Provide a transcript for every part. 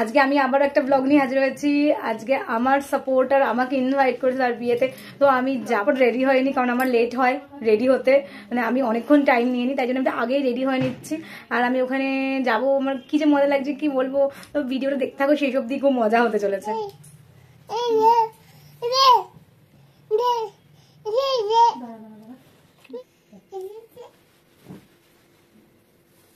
আজকে আমি আবার একটা ব্লগ নিয়ে হাজির হয়েছি। আজকে আমার সাপোর্টার আমাকে ইনভাইট করেছে তার বিয়েতে, তো আমি যাব রেডি হয়নি কারণ আমার লেট হয় রেডি হতে, মানে আমি অনেকক্ষণ টাইম নিয়ে নিই, তাই জন্য আমি আগেই রেডি হয়ে নিচ্ছি। আর আমি ওখানে যাব, আমার কি যে মজা লাগছে কি বলবো, তো ভিডিওটা দেখতে থাকো, সেই সব দিয়ে খুব মজা হতে চলেছে।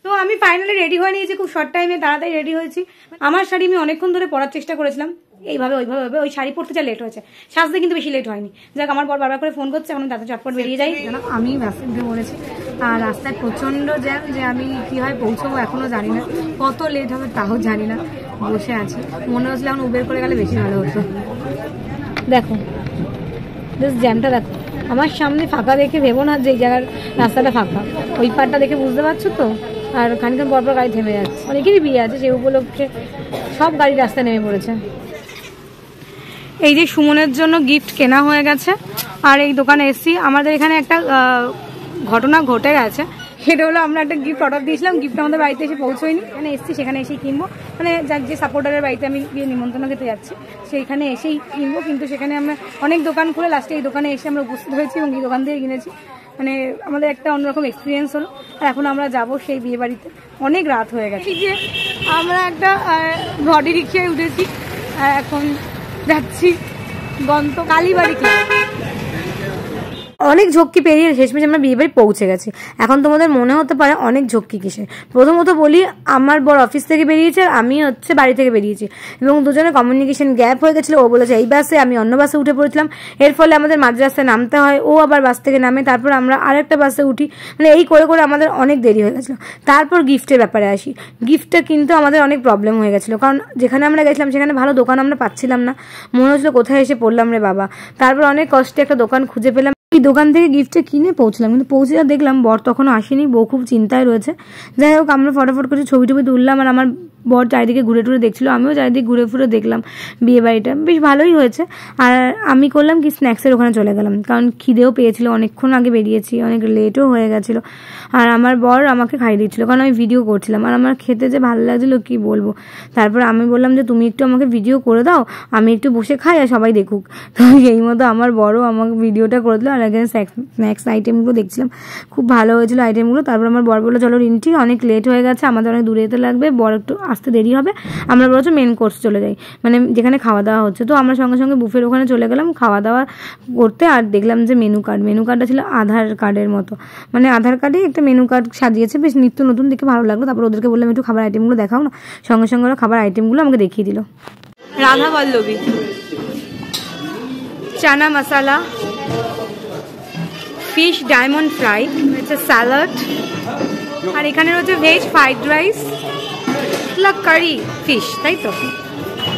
তো আমি ফাইনালি রেডি হয়ে নিয়েছি, খুব শর্ট টাইমে তাড়াতাড়ি রেডি হয়েছি। আমার শাড়ি আমি অনেকক্ষণ ধরে পরার চেষ্টা করেছিলাম, এইভাবে ওইভাবে ওই শাড়ি পরতে যা লেট হয়েছে, সাজতে কিন্তু বেশি লেট হয়নি। যাক, আমার বর বারবার করে ফোন করছে, এখন তাতে চটপট বেরিয়ে যাই। আমি রাস্তায় উঠে বলেছি, আর রাস্তায় প্রচন্ড জ্যাম, যে আমি কি হয় পৌঁছবো এখনো জানি না, কত লেট হবে তাও জানি না। বসে আছি, মনে হচ্ছিল এখন উবের করে গেলে বেশি ভালো হতো। দেখো জ্যামটা দেখো, আমার সামনে ফাঁকা দেখে ভেবো না যে এই জায়গার রাস্তাটা ফাঁকা, ওই পাড়টা দেখে বুঝতে পারছো তো। আর খানিক্ষণ পরপর গাড়ি থেমে যাচ্ছে, অনেকেরই বিয়ে আছে সেই উপলক্ষে সব গাড়ি রাস্তায় নেমে পড়েছে। এই যে সুমনের জন্য গিফট কেনা হয়ে গেছে, আর এই দোকানে এসছি। আমাদের এখানে একটা ঘটনা ঘটে গেছে, সেটা হলো আমরা একটা গিফট অর্ডার দিয়েছিলাম, গিফট আমাদের বাড়িতে এসে পৌঁছয়নি। এখানে এসছি, সেখানে এসেই কিনবো, মানে যার যে সাপোর্টারের বাড়িতে আমি বিয়ে নিমন্ত্রণ খেতে যাচ্ছি সেইখানে এসেই কিনবো। কিন্তু সেখানে আমরা অনেক দোকান খুলে লাস্টে এই দোকানে এসে আমরা উপস্থিত হয়েছি এবং এই দোকান থেকে কিনেছি। মানে আমাদের একটা অন্যরকম এক্সপিরিয়েন্স হলো। আর এখন আমরা যাব সেই বিয়ে বাড়িতে, অনেক রাত হয়ে গেছে। যে আমরা একটা বডি রিক্সায় উঠেছি, এখন যাচ্ছি কালীবাড়ি। অনেক ঝক্কি পেরিয়ে শেষমেশ আমরা বিয়ে বাড়ি পৌঁছে গেছি। এখন তোমাদের মনে হতে পারে অনেক ঝক্কি কিসে। প্রথমত বলি, আমার বর অফিস থেকে বেরিয়েছে, আর আমি বাড়ি থেকে বেরিয়েছি, এবং দুজনের কমিউনিকেশন গ্যাপ হয়ে গেছিলো। ও বলেছে এই বাসে, আমি অন্য বাসে উঠে পড়েছিলাম। এর ফলে আমাদের মাঝ রাস্তায় নামতে হয়, ও আবার বাস থেকে নামে, তারপর আমরা আরেকটা বাসে উঠি। মানে এই করে করে আমাদের অনেক দেরি হয়ে গেছিলো। তারপর গিফটের ব্যাপারে আসি। গিফটটা কিন্তু আমাদের অনেক প্রবলেম হয়ে গেছিলো, কারণ যেখানে আমরা গেছিলাম সেখানে ভালো দোকান আমরা পাচ্ছিলাম না। মনে হচ্ছিলো কোথায় এসে পড়লাম রে বাবা। তারপর অনেক কষ্টে একটা দোকান খুঁজে পেলাম, এই দোকান থেকে গিফটটা কিনে পৌঁছলাম। কিন্তু পৌঁছে যা দেখলাম বর তখনও আসেনি, বউ খুব চিন্তায় রয়েছে। যাই হোক, আমরা ফটাফট করে ছবি টবি তুললাম, আর আমার বর চারিদিকে ঘুরে টুরে দেখছিল, আমিও চারিদিকে ঘুরে ফুরে দেখলাম বিয়ে বাড়িটা, বেশ ভালোই হয়েছে। আর আমি করলাম কি, স্ন্যাক্সের ওখানে চলে গেলাম, কারণ খিদেও পেয়েছিল, অনেকক্ষণ আগে বেরিয়েছি, অনেক লেটও হয়ে গেছিলো। আর আমার বর আমাকে খাইয়ে দিচ্ছিলো, কারণ আমি ভিডিও করছিলাম, আর আমার খেতে যে ভালো লাগছিলো কি বলবো। তারপর আমি বললাম যে তুমি একটু আমাকে ভিডিও করে দাও, আমি একটু বসে খাই আর সবাই দেখুক। তো এই মতো আমার বড়ও আমাকে ভিডিওটা করে দিল, আর এখানে স্ন্যাক্স আইটেমগুলো দেখছিলাম, খুব ভালো হয়েছিল আইটেমগুলো। তারপর আমার বর বললো চলো রিন্টি, অনেক লেট হয়ে গেছে, আমাদের অনেক দূরে যেতে লাগবে, বর একটু আসতে দেরি হবে, আমরা বলছো মেন কোর্স চলে যাই, মানে যেখানে খাওয়া দাওয়া হচ্ছে। তো আমরা সঙ্গে সঙ্গে বুফের ওখানে চলে গেলাম খাওয়া দাওয়া করতে। আর দেখলাম যে মেনু কার্ডটা ছিল আধার কার্ডের মতো, মানে আধার কার্ডে একটা মেনু কার্ড সাজিয়েছে, বেশ নিত্য নতুন, দেখে ভালো লাগলো। তারপর ওদেরকে বললাম একটু খাবার আইটেমগুলো দেখাও না, সঙ্গে সঙ্গে ওরা খাবার আইটেমগুলো আমাকে দেখিয়ে দিল। Radhaballabhi, chana masala, fish diamond fry, হচ্ছে স্যালাড, আর এখানে রয়েছে veg fried rice, curry fish, তাই তো।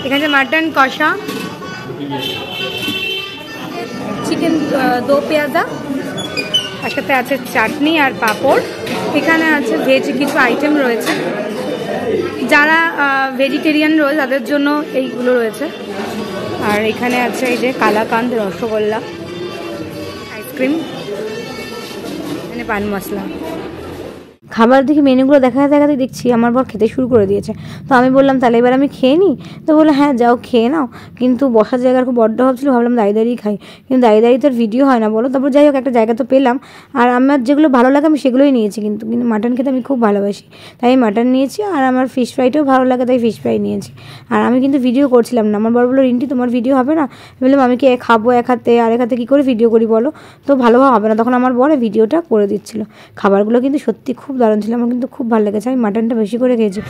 এখানে মাটন কষা, চিকেন দো পেঁয়াজা, তার সাথে আছে চাটনি আর পাঁপড়। এখানে আছে ভেজ কিছু আইটেম রয়েছে, যারা ভেজিটেরিয়ান রয়েছে তাদের জন্য এইগুলো রয়েছে। আর এখানে আছে এই যে কালাকান্দ, রসগোল্লা, আইসক্রিম, এখানে পান মশলা। খাবার দেখি মেনুগুলো দেখাতে দেখাতে দেখছি আমার বর খেতে শুরু করে দিয়েছে। তো আমি বললাম তাহলে এবার আমি খেয়ে নিই। তো বললো হ্যাঁ যাও খেয়ে নাও, কিন্তু বসার জায়গার খুব বড্ড ভাবছিল, ভাবলাম দাঁড়িয়ে দাঁড়িয়ে খাই, কিন্তু দাঁড়িয়ে দাঁড়িয়ে তো ভিডিও হয় না বলো। তারপর যাই হোক একটা জায়গা তো পেলাম, আর আমার যেগুলো ভালো লাগে আমি সেগুলোই নিয়েছি। কিন্তু মাটন খেতে আমি খুব ভালোবাসি, তাই মাটন নিয়েছি। আর আমার ফিশ ফ্রাইটাও ভালো লাগে, তাই ফিশ ফ্রাই নিয়েছি। আর আমি কিন্তু ভিডিও করছিলাম না, আমার বর বললো রিন্টি তোমার ভিডিও হবে না। বললাম আমি কি খাবো এক হাতে, আর এক হাতে কী করে ভিডিও করি বলো, তো ভালোভাবে হবে না। তখন আমার বর ভিডিওটা করে দিচ্ছিলো। খাবারগুলো কিন্তু সত্যি খুব দারুণ ছিল, আমার কিন্তু খুব ভালো লেগেছে, আমি মাটনটা বেশি করে খেয়েছি।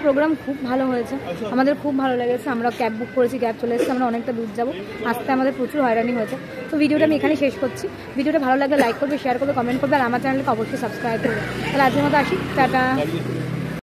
প্রোগ্রাম খুব ভালো হয়েছে, আমাদের খুব ভালো লেগেছে। আমরা ক্যাব বুক করেছি, ক্যাব চলে এসেছে, আমরা অনেকটা দূর যাবো, আসতে আমাদের প্রচুর হয়রানি হয়েছে। তো ভিডিওটা আমি এখানে শেষ করছি। ভিডিওটা ভালো লাগলে লাইক করবে, শেয়ার করবে, কমেন্ট করবে, আর আমার চ্যানেলকে অবশ্যই সাবস্ক্রাইব করবে। তাহলে আজকের মতো আসি, টাটা।